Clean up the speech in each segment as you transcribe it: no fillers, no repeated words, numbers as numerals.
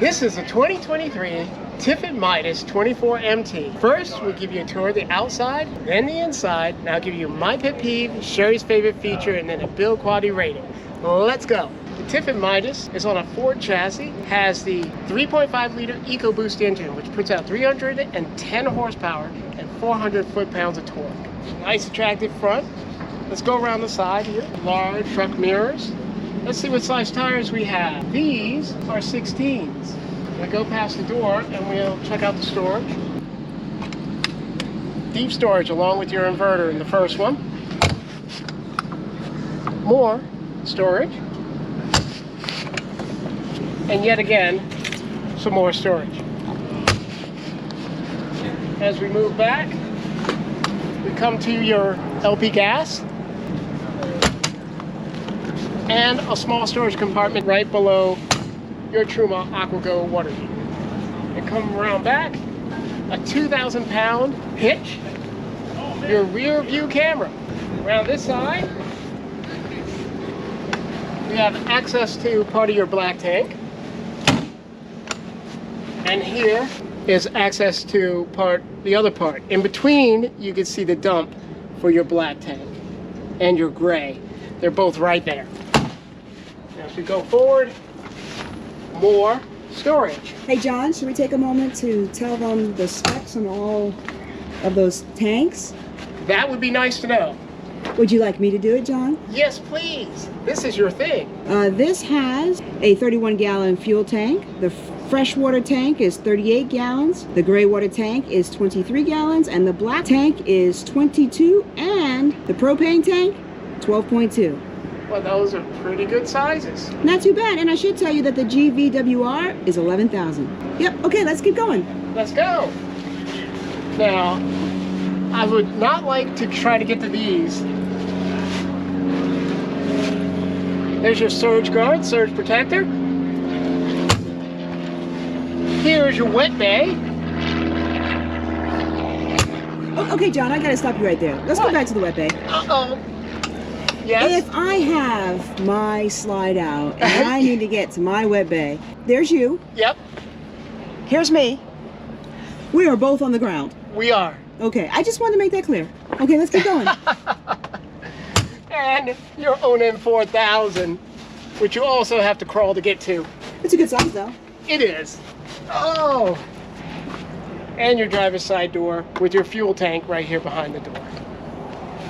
This is a 2023 Tiffin Midas 24MT. First, we'll give you a tour of the outside, then the inside. Now I'll give you my pet peeve, Sherry's favorite feature, and then a build quality rating. Let's go. The Tiffin Midas is on a Ford chassis, has the 3.5 liter EcoBoost engine, which puts out 310 horsepower and 400 foot-pounds of torque. Nice attractive front. Let's go around the side here. Large truck mirrors. Let's see what size tires we have. These are 16s. We'll go past the door and we'll check out the storage. Deep storage along with your inverter in the first one. More storage. And yet again, some more storage. As we move back, we come to your LP gas and a small storage compartment right below your Truma AquaGo water heater. And come around back, a 2,000 pound hitch, your rear view camera. Around this side, we have access to part of your black tank. And here is access to the other part. In between, you can see the dump for your black tank and your gray. They're both right there. Now, as we go forward, more storage. Hey John, should we take a moment to tell them the specs on all of those tanks? That would be nice to know. Would you like me to do it, John? Yes, please. This is your thing. This has a 31-gallon fuel tank. The freshwater tank is 38 gallons. The gray water tank is 23 gallons. And the black tank is 22. And the propane tank, 12.2. Well, those are pretty good sizes. Not too bad. And I should tell you that the GVWR is 11,000. Yep. Okay, let's keep going. Let's go. Now, I would not like to try to get to these. There's your surge guard, surge protector. Here's your wet bay. Oh, okay, John, I gotta stop you right there. Let's go back to the wet bay. Uh-oh. Yes? If I have my slide out and I need to get to my wet bay, there's you. Yep. Here's me. We are both on the ground. We are. Okay, I just wanted to make that clear. Okay, let's keep going. And your Onan 4000, which you also have to crawl to get to. It's a good size, though. It is. Oh. And your driver's side door with your fuel tank right here behind the door.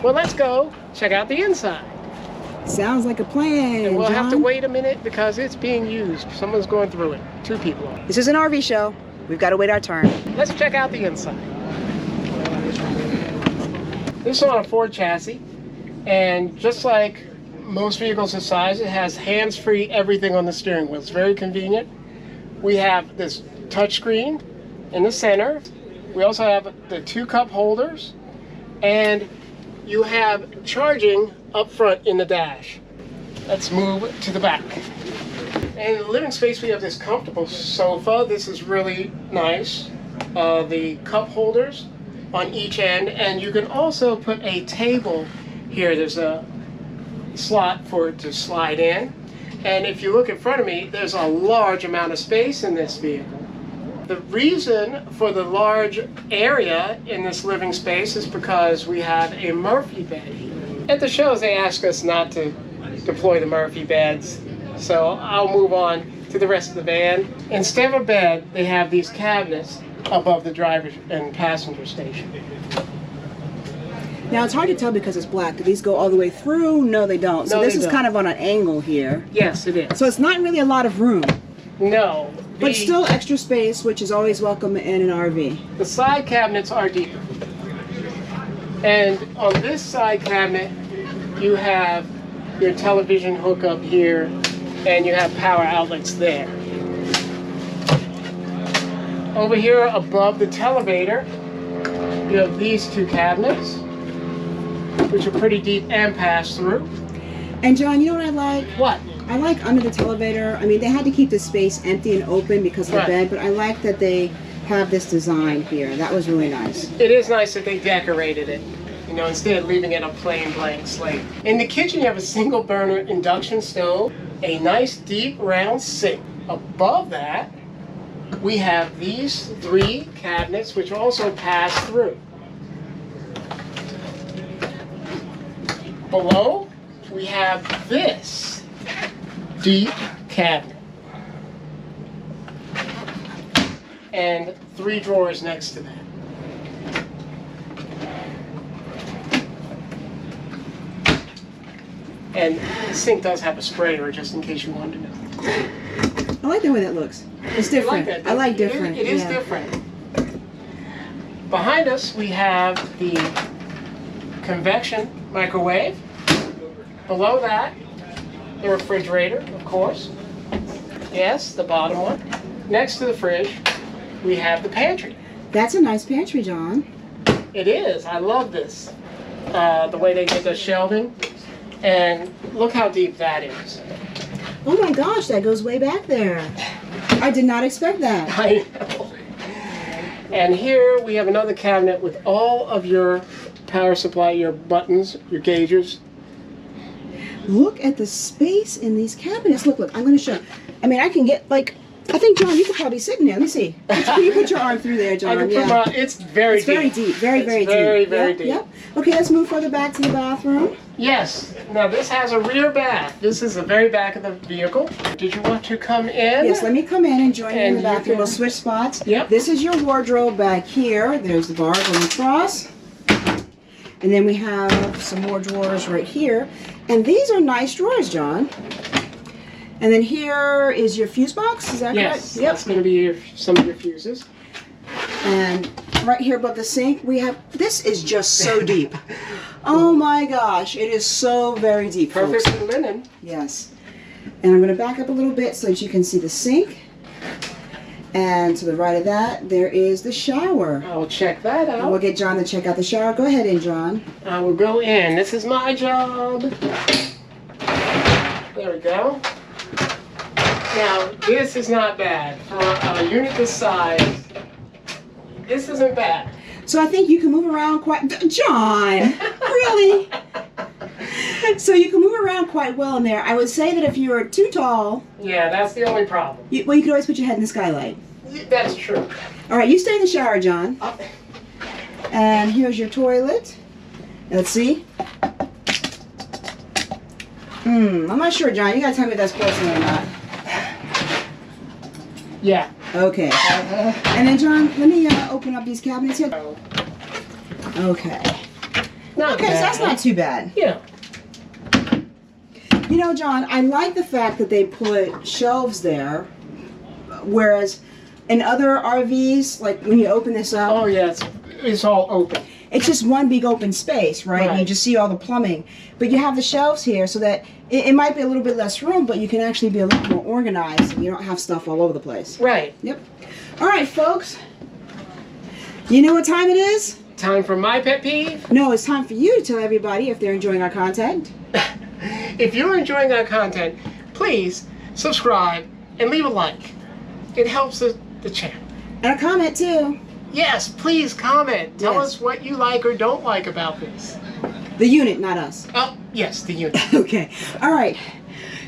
Well, let's go check out the inside. Sounds like a plan, And we'll John. have to wait a minute because it's being used. Someone's going through it. 2 people are. This is an RV show. We've got to wait our turn. Let's check out the inside. This is on a Ford chassis, and just like most vehicles this size, it has hands-free everything on the steering wheel. It's very convenient. We have this touchscreen in the center. We also have the 2 cup holders, and you have charging up front in the dash. Let's move to the back. And in the living space, we have this comfortable sofa. This is really nice. The cup holders on each end, and you can also put a table here. There's a slot for it to slide in, and if you look in front of me, there's a large amount of space in this vehicle. The reason for the large area in this living space is because we have a Murphy bed here. At the shows, they ask us not to deploy the Murphy beds, so I'll move on to the rest of the van. Instead of a bed, they have these cabinets above the driver and passenger station. Now, it's hard to tell because it's black. Do these go all the way through? No, they don't. So No, this they is don't. kind of on an angle here. Yes, it is. So it's not really a lot of room, No. but still extra space, which is always welcome in an RV. The side cabinets are deeper. And on this side cabinet, you have your television hookup here, and you have power outlets there. Over here above the televator, you have these 2 cabinets, which are pretty deep and pass through. And John, you know what I like? What? I like under the televator. I mean, they had to keep the space empty and open because of the Right. bed, but I like that they have this design here. That was really nice. It is nice that they decorated it, you know, instead of leaving it a plain blank slate. In the kitchen, you have a single burner induction stove, a nice deep round sink. Above that, we have these 3 cabinets which also pass through. Below, we have this deep cabinet. And 3 drawers next to that. And the sink does have a sprayer, just in case you wanted to know. I like the way that looks. It's different. That, I like different. It is different. Behind us, we have the convection microwave. Below that, the refrigerator, of course. Yes, the bottom one. Next to the fridge, we have the pantry. That's a nice pantry, John. It is. I love this. The way they did the shelving. And look how deep that is. Oh my gosh, that goes way back there. I did not expect that. I know. And here we have another cabinet with all of your power supply, your buttons, your gauges. Look at the space in these cabinets. Look, I'm going to show. I mean, I can get like, I think, John, you could probably sit in there. Let me see. Can you put your arm through there, John? I can put my, it's very deep. Very deep. Very deep. Very deep. Yep. Okay, let's move further back to the bathroom. Yes. Now this has a rear bath. This is the very back of the vehicle. Did you want to come in? Yes, let me come in and join you in the And you bathroom. can- We'll switch spots. Yep. This is your wardrobe back here. There's the bar going across. And then we have some more drawers right here. And these are nice drawers, John. And then here is your fuse box. Is that Yes. correct? That's going to be some of your fuses. And right here above the sink, we have, this is just so deep. Oh my gosh, it is so very deep, Perfect folks. for linen. Yes. And I'm going to back up a little bit so that you can see the sink. And to the right of that, there is the shower. I'll check that And we'll out. get John to check out the shower. Go ahead in, John. I will go in. This is my job. There we go. Now, this is not bad. For a unit this size, this isn't bad. So I think you can move around quite... John! Really? So you can move around quite well in there. I would say that if you were too tall, Yeah, that's the only problem. you could always put your head in the skylight. That's true. All right, you stay in the shower, John. And here's your toilet. Let's see. I'm not sure, John. You gotta tell me if that's porcelain or not. Yeah. Okay. And then, John, let me open up these cabinets here. Okay. Not Okay, so that's not too bad. Yeah. You know, John, I like the fact that they put shelves there, whereas in other RVs, like when you open this up, Oh, yeah. It's all open. it's just one big open space, right? And you Right. just see all the plumbing. But you have the shelves here so that it might be a little bit less room, but you can actually be a little more organized and you don't have stuff all over the place. Right. Yep. All right, folks. You know what time it is? Time for my pet peeve. No, it's time for you to tell everybody if they're enjoying our content. If you're enjoying our content, please subscribe and leave a like. It helps the channel. And a comment, too. Yes, please comment. Tell Yes. us what you like or don't like about this. The unit, not us. Oh, yes, the unit. Okay. All right.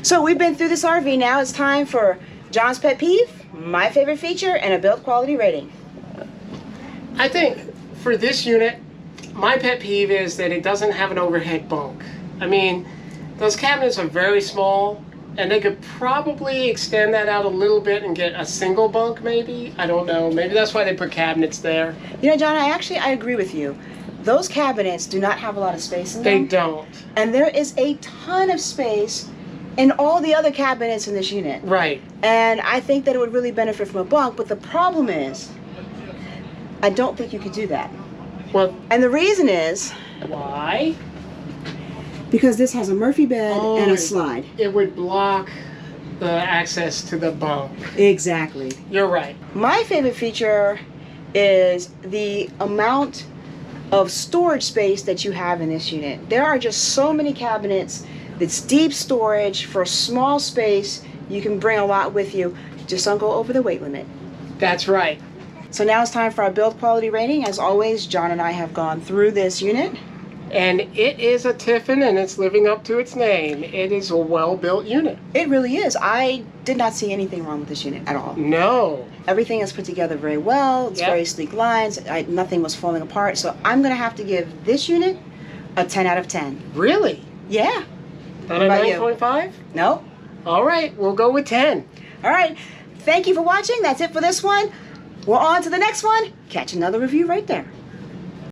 So we've been through this RV. Now it's time for John's pet peeve, my favorite feature, and a build quality rating. I think for this unit, my pet peeve is that it doesn't have an overhead bunk. I mean, those cabinets are very small, and they could probably extend that out a little bit and get a single bunk, maybe. I don't know. Maybe that's why they put cabinets there. You know, John, I agree with you. Those cabinets do not have a lot of space in They them. don't. And there is a ton of space in all the other cabinets in this unit. Right. And I think that it would really benefit from a bunk, but the problem is, I don't think you could do that. Well, And the reason is, why? because this has a Murphy bed and Oh. a slide. It would block the access to the bunk. Exactly. You're right. My favorite feature is the amount of storage space that you have in this unit. There are just so many cabinets. That's deep storage for a small space. You can bring a lot with you. Just don't go over the weight limit. That's right. So now it's time for our build quality rating. As always, John and I have gone through this unit. And it is a Tiffin, and it's living up to its name. It is a well-built unit. It really is. I did not see anything wrong with this unit at all. No. Everything is put together very well. It's very sleek lines. Nothing was falling apart. So I'm going to have to give this unit a 10 out of 10. Really? Yeah. Not a 9.5? No. All right, we'll go with 10. All right. Thank you for watching. That's it for this one. We're on to the next one. Catch another review right there.